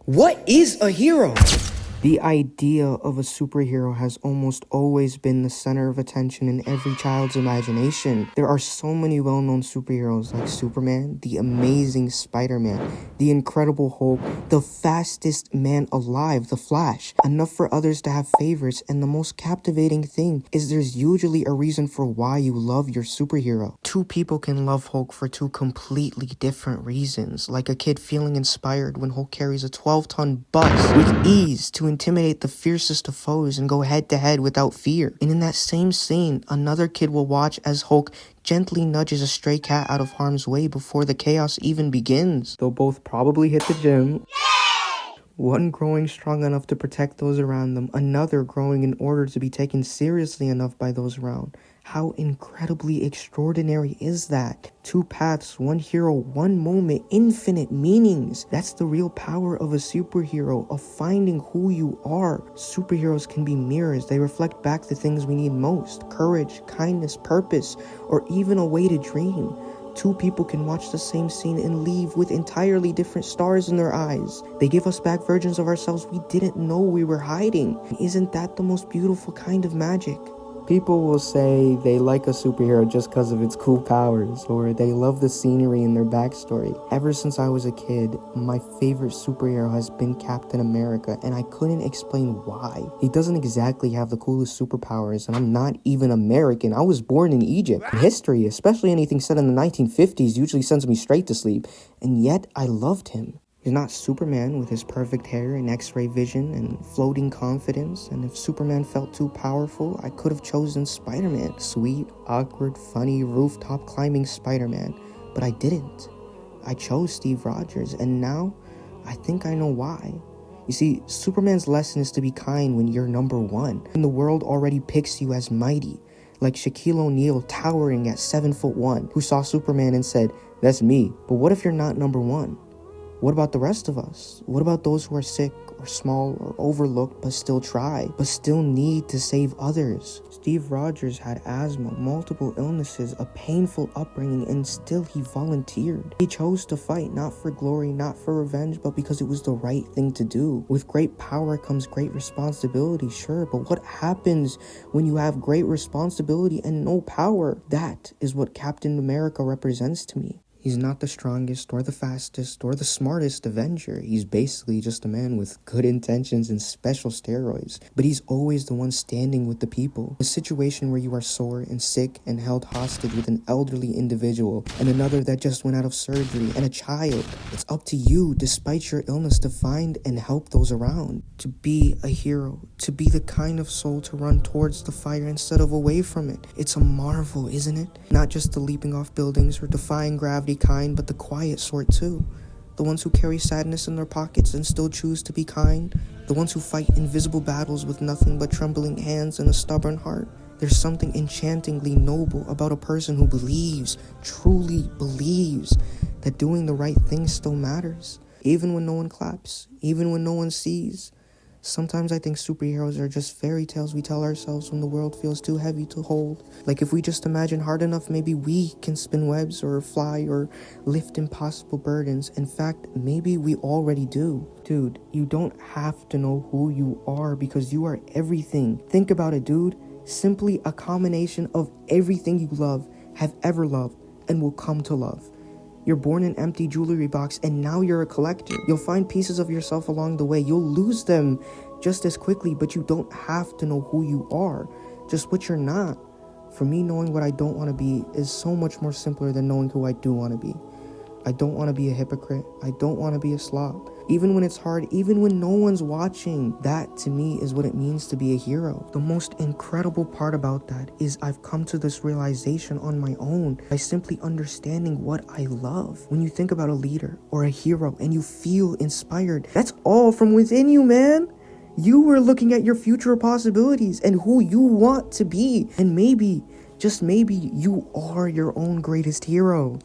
What is a hero? The idea of a superhero has almost always been the center of attention in every child's imagination. There are so many well-known superheroes like Superman, the amazing Spider-Man, the Incredible Hulk, the fastest man alive, the Flash, enough for others to have favorites, and the most captivating thing is there's usually a reason for why you love your superhero. Two people can love Hulk for two completely different reasons, like a kid feeling inspired when Hulk carries a 12-ton bus with ease to intimidate the fiercest of foes and go head-to-head without fear. And in that same scene, another kid will watch as Hulk gently nudges a stray cat out of harm's way before the chaos even begins. They'll both probably hit the gym. One growing strong enough to protect those around them, another growing in order to be taken seriously enough by those around. How incredibly extraordinary is that? Two paths, one hero, one moment, infinite meanings. That's the real power of a superhero, of finding who you are. Superheroes can be mirrors. They reflect back the things we need most: courage, kindness, purpose, or even a way to dream. Two people can watch the same scene and leave with entirely different stars in their eyes. They give us back versions of ourselves we didn't know we were hiding. Isn't that the most beautiful kind of magic? People will say they like a superhero just because of its cool powers, or they love the scenery and their backstory. Ever since I was a kid, my favorite superhero has been Captain America, and I couldn't explain why. He doesn't exactly have the coolest superpowers, and I'm not even American. I was born in Egypt. History, especially anything set in the 1950s, usually sends me straight to sleep, and yet I loved him. He's not Superman with his perfect hair and X-ray vision and floating confidence, and if Superman felt too powerful, I could have chosen Spider-Man. Sweet, awkward, funny, rooftop climbing Spider-Man. But I didn't. I chose Steve Rogers, and now I think I know why. You see, Superman's lesson is to be kind when you're number one, and the world already picks you as mighty. Like Shaquille O'Neal towering at 7'1", who saw Superman and said, "That's me." But what if you're not number one? What about the rest of us? What about those who are sick or small or overlooked but still try, but still need to save others? Steve Rogers had asthma, multiple illnesses, a painful upbringing, and still he volunteered. He chose to fight, not for glory, not for revenge, but because it was the right thing to do. With great power comes great responsibility, sure, but what happens when you have great responsibility and no power? That is what Captain America represents to me. He's not the strongest or the fastest or the smartest Avenger. He's basically just a man with good intentions and special steroids. But he's always the one standing with the people. A situation where you are sore and sick and held hostage with an elderly individual and another that just went out of surgery and a child. It's up to you, despite your illness, to find and help those around. To be a hero. To be the kind of soul to run towards the fire instead of away from it. It's a marvel, isn't it? Not just the leaping off buildings or defying gravity kind, but the quiet sort too. The ones who carry sadness in their pockets and still choose to be kind. The ones who fight invisible battles with nothing but trembling hands and a stubborn heart. There's something enchantingly noble about a person who believes, truly believes, that doing the right thing still matters. Even when no one claps, even when no one sees. Sometimes I think superheroes are just fairy tales we tell ourselves when the world feels too heavy to hold. Like if we just imagine hard enough, maybe we can spin webs or fly or lift impossible burdens. In fact, maybe we already do. Dude, you don't have to know who you are because you are everything. Think about it, dude. Simply a combination of everything you love, have ever loved, and will come to love. You're born an empty jewelry box and now you're a collector. You'll find pieces of yourself along the way. You'll lose them just as quickly, but you don't have to know who you are, just what you're not. For me, knowing what I don't want to be is so much more simpler than knowing who I do want to be. I don't want to be a hypocrite. I don't want to be a slob. Even when it's hard, even when no one's watching, that to me is what it means to be a hero. The most incredible part about that is I've come to this realization on my own by simply understanding what I love. When you think about a leader or a hero and you feel inspired, that's all from within you, man. You were looking at your future possibilities and who you want to be. And maybe, just maybe, you are your own greatest hero.